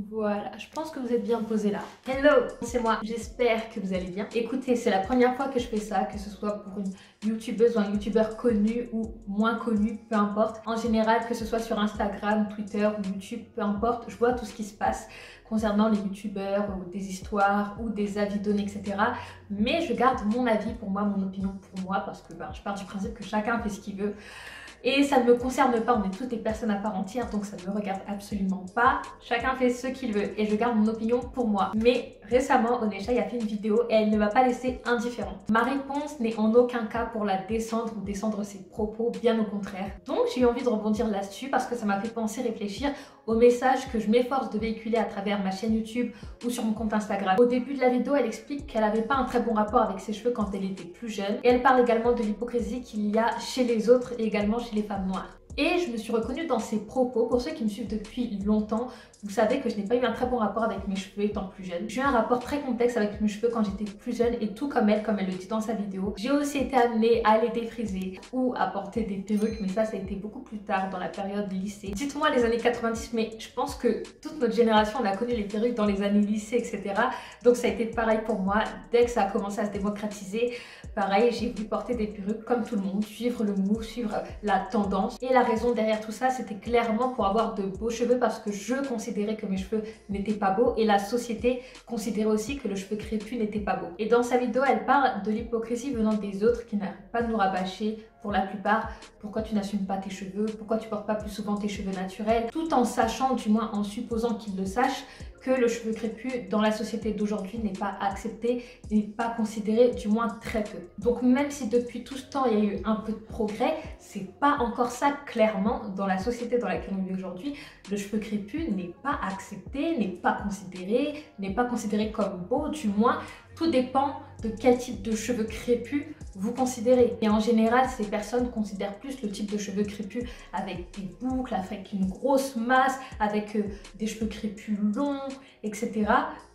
Voilà, je pense que vous êtes bien posé là. Hello, c'est moi, j'espère que vous allez bien. Écoutez, c'est la première fois que je fais ça, que ce soit pour une youtubeuse ou un youtubeur connu ou moins connu, peu importe. En général, que ce soit sur Instagram, Twitter ou YouTube, peu importe, je vois tout ce qui se passe concernant les youtubeurs ou des histoires ou des avis donnés, etc. Mais je garde mon avis pour moi, mon opinion pour moi, parce que je pars du principe que chacun fait ce qu'il veut. Et ça ne me concerne pas, on est toutes des personnes à part entière, donc ça ne me regarde absolument pas. Chacun fait ce qu'il veut et je garde mon opinion pour moi. Mais récemment, Onesha a fait une vidéo et elle ne m'a pas laissé indifférente. Ma réponse n'est en aucun cas pour la descendre ou descendre ses propos, bien au contraire. Donc j'ai eu envie de rebondir là-dessus parce que ça m'a fait penser, réfléchir au message que je m'efforce de véhiculer à travers ma chaîne YouTube ou sur mon compte Instagram. Au début de la vidéo, elle explique qu'elle n'avait pas un très bon rapport avec ses cheveux quand elle était plus jeune. Et elle parle également de l'hypocrisie qu'il y a chez les autres et également chez les femmes noires. Et je me suis reconnue dans ses propos. Pour ceux qui me suivent depuis longtemps, vous savez que je n'ai pas eu un très bon rapport avec mes cheveux étant plus jeune. J'ai eu un rapport très complexe avec mes cheveux quand j'étais plus jeune et tout comme elle le dit dans sa vidéo. J'ai aussi été amenée à les défriser ou à porter des perruques, mais ça a été beaucoup plus tard dans la période lycée. Dites-moi les années 90, mais je pense que toute notre génération on a connu les perruques dans les années lycée, etc. Donc ça a été pareil pour moi. Dès que ça a commencé à se démocratiser, pareil, j'ai voulu porter des perruques comme tout le monde, suivre le move, suivre la tendance. Et la raison derrière tout ça, c'était clairement pour avoir de beaux cheveux parce que je considérais que mes cheveux n'étaient pas beaux et la société considérait aussi que le cheveu crépus n'était pas beau. Et dans sa vidéo, elle parle de l'hypocrisie venant des autres qui n'arrêtent pas de nous rabâcher pour la plupart. Pourquoi tu n'assumes pas tes cheveux? Pourquoi tu portes pas plus souvent tes cheveux naturels? Tout en sachant, du moins en supposant qu'ils le sachent, que le cheveu crépus dans la société d'aujourd'hui n'est pas accepté, n'est pas considéré, du moins très peu. Donc même si depuis tout ce temps il y a eu un peu de progrès, c'est pas encore ça clairement dans la société dans laquelle on vit aujourd'hui. Le cheveu crépus n'est pas accepté, n'est pas considéré comme beau, du moins tout dépend de quel type de cheveux crépus vous considérez. Et en général, ces personnes considèrent plus le type de cheveux crépus avec des boucles, avec une grosse masse, avec des cheveux crépus longs, etc.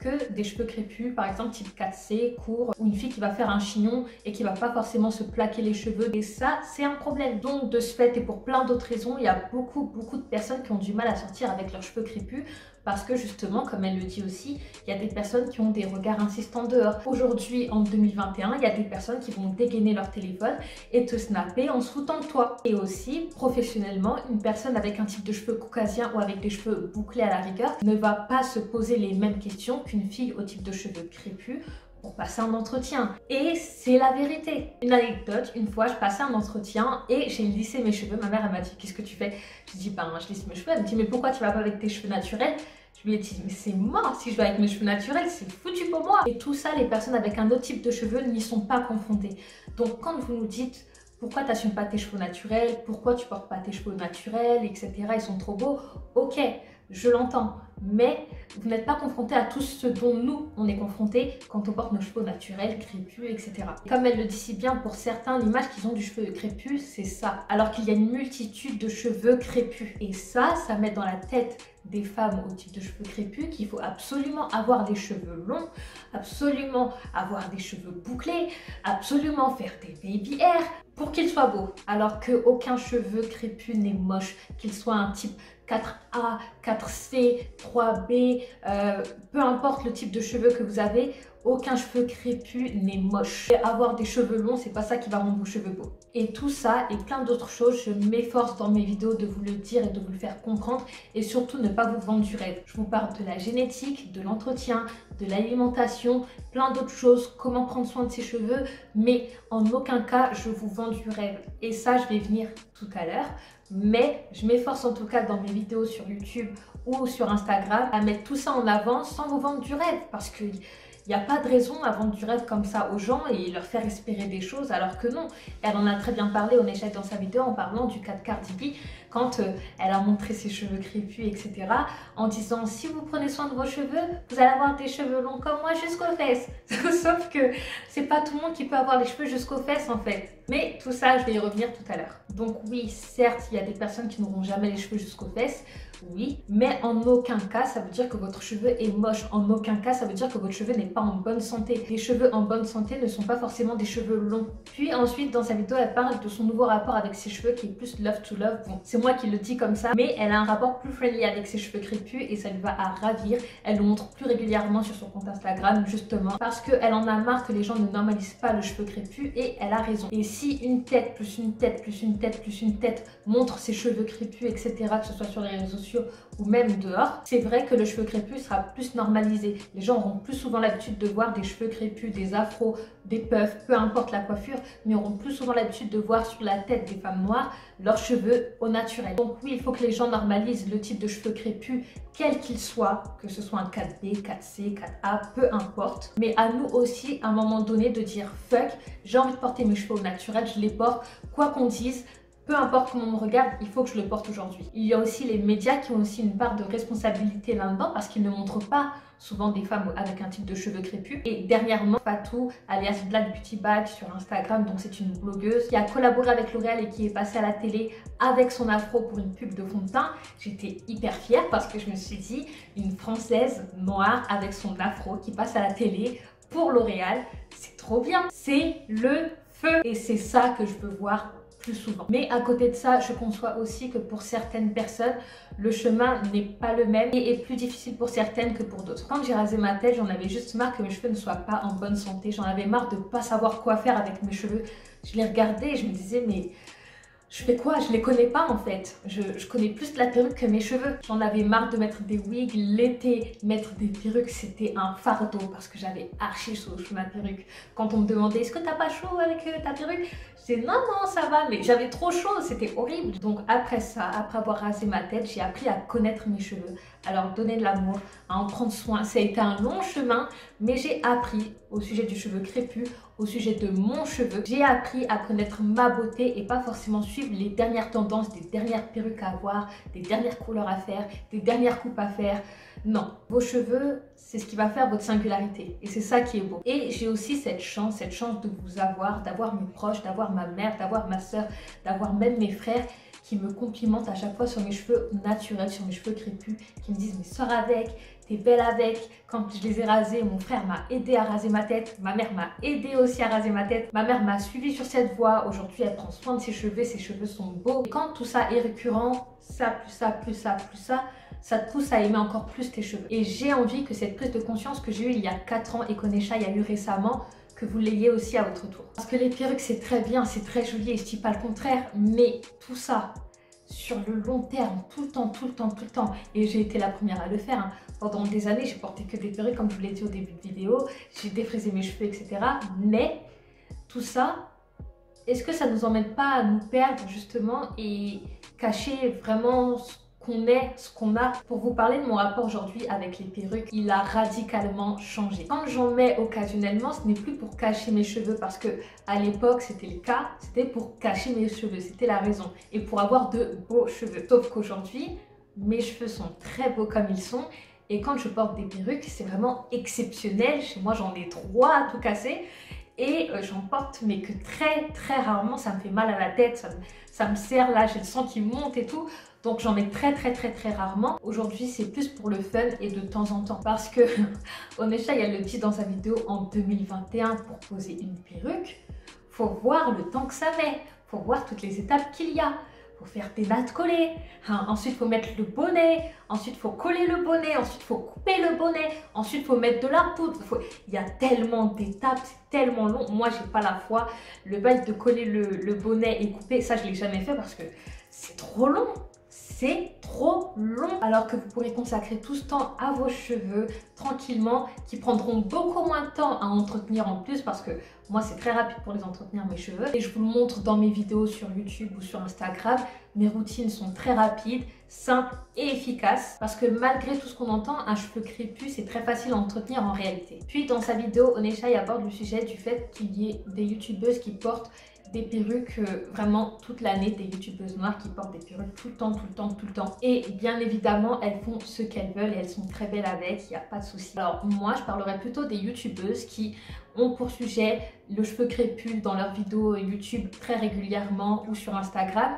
que des cheveux crépus, par exemple type 4C, court, ou une fille qui va faire un chignon et qui va pas forcément se plaquer les cheveux. Et ça, c'est un problème. Donc de ce fait et pour plein d'autres raisons, il y a beaucoup de personnes qui ont du mal à sortir avec leurs cheveux crépus parce que justement, comme elle le dit aussi, il y a des personnes qui ont des regards insistants dehors. Aujourd'hui, en 2021, il y a des personnes qui vont dégainer leur téléphone et te snapper en se foutant de toi. Et aussi, professionnellement, une personne avec un type de cheveux caucasien ou avec des cheveux bouclés à la rigueur ne va pas se poser les mêmes questions qu'une fille au type de cheveux crépus pour passer un entretien. Et c'est la vérité. Une anecdote, une fois je passais un entretien et j'ai lissé mes cheveux. Ma mère elle m'a dit qu'est-ce que tu fais? Je dis ben je lisse mes cheveux. Elle me dit mais pourquoi tu vas pas avec tes cheveux naturels? Je lui ai dit mais c'est mort, si je vais avec mes cheveux naturels c'est foutu pour moi. Et tout ça, les personnes avec un autre type de cheveux n'y sont pas confrontées. Donc quand vous nous dites pourquoi tu n'assumes pas tes cheveux naturels, pourquoi tu portes pas tes cheveux naturels, etc. Ils sont trop beaux, ok, je l'entends. Mais vous n'êtes pas confronté à tout ce dont nous, on est confronté quand on porte nos cheveux naturels, crépus, etc. Et comme elle le dit si bien, pour certains, l'image qu'ils ont du cheveu crépus, c'est ça. Alors qu'il y a une multitude de cheveux crépus. Et ça met dans la tête des femmes au type de cheveux crépus qu'il faut absolument avoir des cheveux longs, absolument avoir des cheveux bouclés, absolument faire des baby hair pour qu'ils soient beaux. Alors qu'aucun cheveu crépus n'est moche, qu'il soit un type 4A, 4C, 3B, peu importe le type de cheveux que vous avez, aucun cheveu crépus n'est moche. Et avoir des cheveux longs, c'est pas ça qui va rendre vos cheveux beaux. Et tout ça et plein d'autres choses, je m'efforce dans mes vidéos de vous le dire et de vous le faire comprendre et surtout ne pas vous vendre du rêve. Je vous parle de la génétique, de l'entretien, de l'alimentation, plein d'autres choses, comment prendre soin de ses cheveux, mais en aucun cas je vous vends du rêve. Et ça, je vais venir tout à l'heure. Mais je m'efforce en tout cas dans mes vidéos sur YouTube ou sur Instagram à mettre tout ça en avant sans vous vendre du rêve parce qu'il n'y a pas de raison à vendre du rêve comme ça aux gens et leur faire espérer des choses alors que non. Elle en a très bien parlé Onesha dans sa vidéo en parlant du cas de Cardi B quand elle a montré ses cheveux crépus, etc. en disant si vous prenez soin de vos cheveux, vous allez avoir des cheveux longs comme moi jusqu'aux fesses. Sauf que c'est pas tout le monde qui peut avoir les cheveux jusqu'aux fesses en fait. Mais tout ça, je vais y revenir tout à l'heure. Donc oui, certes, il y a des personnes qui n'auront jamais les cheveux jusqu'aux fesses, oui, mais en aucun cas ça veut dire que votre cheveu est moche, en aucun cas ça veut dire que votre cheveu n'est pas en bonne santé. Les cheveux en bonne santé ne sont pas forcément des cheveux longs. Puis ensuite dans sa vidéo elle parle de son nouveau rapport avec ses cheveux qui est plus love to love. Bon, c'est moi qui le dis comme ça, mais elle a un rapport plus friendly avec ses cheveux crépus et ça lui va à ravir. Elle le montre plus régulièrement sur son compte Instagram justement parce qu'elle en a marre que les gens ne normalisent pas le cheveu crépus et elle a raison. Et si une tête plus une tête plus une tête plus une tête montre ses cheveux crépus etc, que ce soit sur les réseaux sociaux ou même dehors, c'est vrai que le cheveu crépus sera plus normalisé. Les gens auront plus souvent l'habitude de voir des cheveux crépus, des afros, des puffs, peu importe la coiffure, mais auront plus souvent l'habitude de voir sur la tête des femmes noires leurs cheveux au naturel. Donc oui, il faut que les gens normalisent le type de cheveux crépus, quel qu'il soit, que ce soit un 4B, 4C, 4A, peu importe. Mais à nous aussi, à un moment donné, de dire fuck, j'ai envie de porter mes cheveux au naturel, je les porte, quoi qu'on dise. Peu importe comment on me regarde, il faut que je le porte aujourd'hui. Il y a aussi les médias qui ont aussi une part de responsabilité là-dedans parce qu'ils ne montrent pas souvent des femmes avec un type de cheveux crépus. Et dernièrement, Fatou, alias Black Beauty Bag sur Instagram, donc c'est une blogueuse qui a collaboré avec L'Oréal et qui est passée à la télé avec son afro pour une pub de fond de teint. J'étais hyper fière parce que je me suis dit, une Française noire avec son afro qui passe à la télé pour L'Oréal, c'est trop bien. C'est le feu et c'est ça que je veux voir plus souvent. Mais à côté de ça, je conçois aussi que pour certaines personnes, le chemin n'est pas le même et est plus difficile pour certaines que pour d'autres. Quand j'ai rasé ma tête, j'en avais juste marre que mes cheveux ne soient pas en bonne santé. J'en avais marre de ne pas savoir quoi faire avec mes cheveux. Je les regardais et je me disais mais je fais quoi? Je les connais pas en fait. Je connais plus la perruque que mes cheveux. J'en avais marre de mettre des wigs l'été. Mettre des perruques, c'était un fardeau parce que j'avais archi chaud sous ma perruque. Quand on me demandait est-ce que t'as pas chaud avec ta perruque? Je disais non, non, ça va, mais j'avais trop chaud, c'était horrible. Donc après ça, après avoir rasé ma tête, j'ai appris à connaître mes cheveux, à leur donner de l'amour, à en prendre soin. Ça a été un long chemin, mais j'ai appris au sujet du cheveu crépus, au sujet de mon cheveu. J'ai appris à connaître ma beauté et pas forcément suivre les dernières tendances, des dernières perruques à avoir, des dernières couleurs à faire, des dernières coupes à faire. Non, vos cheveux, c'est ce qui va faire votre singularité et c'est ça qui est beau. Et j'ai aussi cette chance de vous avoir, d'avoir mes proches, d'avoir ma mère, d'avoir ma soeur, d'avoir même mes frères qui me complimentent à chaque fois sur mes cheveux naturels, sur mes cheveux crépus, qui me disent mais sors avec, t'es belle avec. Quand je les ai rasés, mon frère m'a aidé à raser ma tête, ma mère m'a aidé aussi à raser ma tête, ma mère m'a suivi sur cette voie. Aujourd'hui elle prend soin de ses cheveux sont beaux. Et quand tout ça est récurrent, ça plus ça plus ça plus ça te pousse à aimer encore plus tes cheveux. Et j'ai envie que cette prise de conscience que j'ai eue il y a 4 ans et qu'Onesha y a eu récemment, que vous l'ayez aussi à votre tour. Parce que les perruques c'est très bien, c'est très joli et je dis pas le contraire, mais tout ça, sur le long terme, tout le temps, et j'ai été la première à le faire, hein. Pendant des années, j'ai porté que des perruques comme je vous l'ai dit au début de vidéo, j'ai défrisé mes cheveux, etc. Mais tout ça, est-ce que ça nous emmène pas à nous perdre justement et cacher vraiment qu'on est, ce qu'on a? Pour vous parler de mon rapport aujourd'hui avec les perruques, il a radicalement changé. Quand j'en mets occasionnellement, ce n'est plus pour cacher mes cheveux parce que à l'époque c'était le cas, c'était pour cacher mes cheveux, c'était la raison et pour avoir de beaux cheveux. Sauf qu'aujourd'hui, mes cheveux sont très beaux comme ils sont et quand je porte des perruques, c'est vraiment exceptionnel. Chez moi, j'en ai 3 à tout casser. Et j'en porte mais que très rarement, ça me fait mal à la tête, ça me serre là, j'ai le sang qui monte et tout. Donc j'en mets très rarement. Aujourd'hui c'est plus pour le fun et de temps en temps. Parce que Onesha elle le dit dans sa vidéo en 2021, pour poser une perruque, faut voir le temps que ça met, faut voir toutes les étapes qu'il y a. Faut faire des nattes collées, hein. Ensuite il faut mettre le bonnet, ensuite il faut coller le bonnet, ensuite il faut couper le bonnet, ensuite il faut mettre de la poudre. Il y a tellement d'étapes, c'est tellement long. Moi j'ai pas la foi. Le bail de coller le bonnet et couper, ça je l'ai jamais fait parce que c'est trop long. C'est trop long, alors que vous pourrez consacrer tout ce temps à vos cheveux tranquillement, qui prendront beaucoup moins de temps à entretenir en plus parce que moi c'est très rapide pour les entretenir mes cheveux et je vous le montre dans mes vidéos sur YouTube ou sur Instagram. Mes routines sont très rapides, simples et efficaces parce que malgré tout ce qu'on entend, un cheveu crépus c'est très facile à entretenir en réalité. Puis dans sa vidéo, Onesha aborde le sujet du fait qu'il y ait des youtubeuses qui portent des perruques vraiment toute l'année, des youtubeuses noires qui portent des perruques tout le temps. Et bien évidemment, elles font ce qu'elles veulent et elles sont très belles avec, il n'y a pas de souci. Alors moi, je parlerais plutôt des youtubeuses qui ont pour sujet le cheveu crépus dans leurs vidéos YouTube très régulièrement ou sur Instagram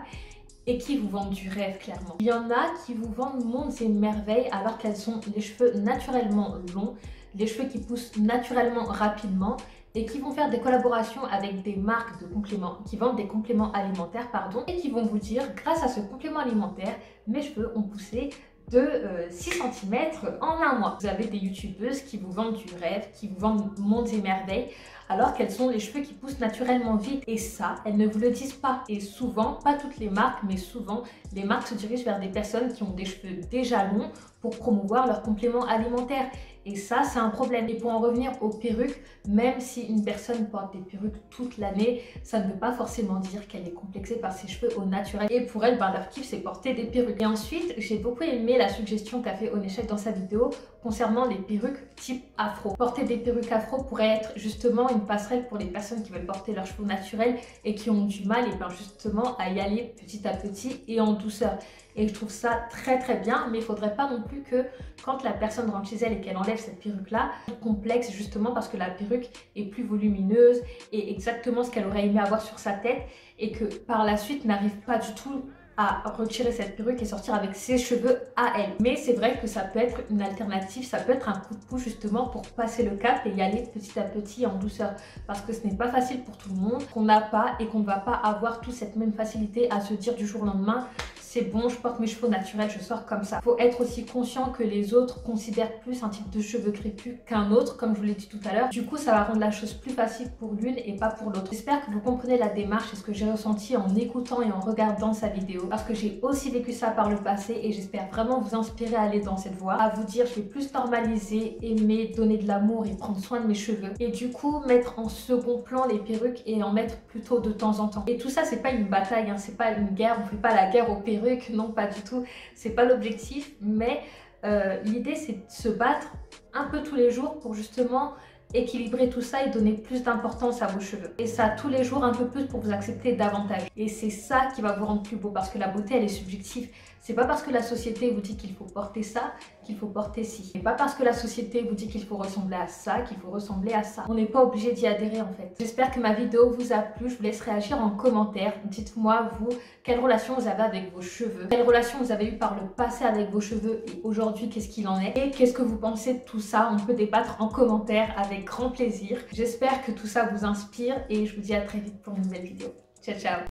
et qui vous vendent du rêve clairement. Il y en a qui vous vendent mondes et merveilles alors qu'elles ont les cheveux naturellement longs, les cheveux qui poussent naturellement rapidement et qui vont faire des collaborations avec des marques de compléments, qui vendent des compléments alimentaires, pardon, et qui vont vous dire, grâce à ce complément alimentaire, mes cheveux ont poussé de 6 cm en un mois. Vous avez des youtubeuses qui vous vendent du rêve, qui vous vendent mondes et merveilles, alors qu'elles ont les cheveux qui poussent naturellement vite. Et ça, elles ne vous le disent pas. Et souvent, pas toutes les marques, mais souvent, les marques se dirigent vers des personnes qui ont des cheveux déjà longs pour promouvoir leurs compléments alimentaires. Et ça, c'est un problème. Et pour en revenir aux perruques, même si une personne porte des perruques toute l'année, ça ne veut pas forcément dire qu'elle est complexée par ses cheveux au naturel. Et pour elle, leur kiff, c'est porter des perruques. Et ensuite, j'ai beaucoup aimé la suggestion qu'a fait Onéchec dans sa vidéo concernant les perruques type afro. Porter des perruques afro pourrait être justement une passerelle pour les personnes qui veulent porter leurs cheveux naturels et qui ont du mal, et bien justement, à y aller petit à petit et en douceur. Et je trouve ça très très bien, mais il ne faudrait pas non plus que quand la personne rentre chez elle et qu'elle enlève cette perruque-là, complexe justement parce que la perruque est plus volumineuse et exactement ce qu'elle aurait aimé avoir sur sa tête et que par la suite n'arrive pas du tout à retirer cette perruque et sortir avec ses cheveux à elle. Mais c'est vrai que ça peut être une alternative, ça peut être un coup de pouce justement pour passer le cap et y aller petit à petit en douceur. Parce que ce n'est pas facile pour tout le monde, qu'on n'a pas et qu'on ne va pas avoir toute cette même facilité à se dire du jour au lendemain, c'est bon, je porte mes cheveux naturels, je sors comme ça. Il faut être aussi conscient que les autres considèrent plus un type de cheveux crépus qu'un autre, comme je vous l'ai dit tout à l'heure. Du coup, ça va rendre la chose plus facile pour l'une et pas pour l'autre. J'espère que vous comprenez la démarche et ce que j'ai ressenti en écoutant et en regardant sa vidéo. Parce que j'ai aussi vécu ça par le passé et j'espère vraiment vous inspirer à aller dans cette voie. À vous dire, je vais plus normaliser, aimer, donner de l'amour et prendre soin de mes cheveux. Et du coup, mettre en second plan les perruques et en mettre plutôt de temps en temps. Et tout ça, c'est pas une bataille, hein, c'est pas une guerre, on fait pas la guerre aux perruques. Non, pas du tout, c'est pas l'objectif, mais l'idée c'est de se battre un peu tous les jours pour justement équilibrer tout ça et donner plus d'importance à vos cheveux. Et ça tous les jours un peu plus pour vous accepter davantage. Et c'est ça qui va vous rendre plus beau parce que la beauté elle est subjective. C'est pas parce que la société vous dit qu'il faut porter ça qu'il faut porter ci. C'est pas parce que la société vous dit qu'il faut ressembler à ça qu'il faut ressembler à ça. On n'est pas obligé d'y adhérer en fait. J'espère que ma vidéo vous a plu. Je vous laisse réagir en commentaire. Dites-moi vous, quelle relation vous avez avec vos cheveux? Quelle relation vous avez eu par le passé avec vos cheveux et aujourd'hui qu'est-ce qu'il en est? Et qu'est-ce que vous pensez de tout ça? On peut débattre en commentaire avec grand plaisir. J'espère que tout ça vous inspire et je vous dis à très vite pour une nouvelle vidéo. Ciao ciao!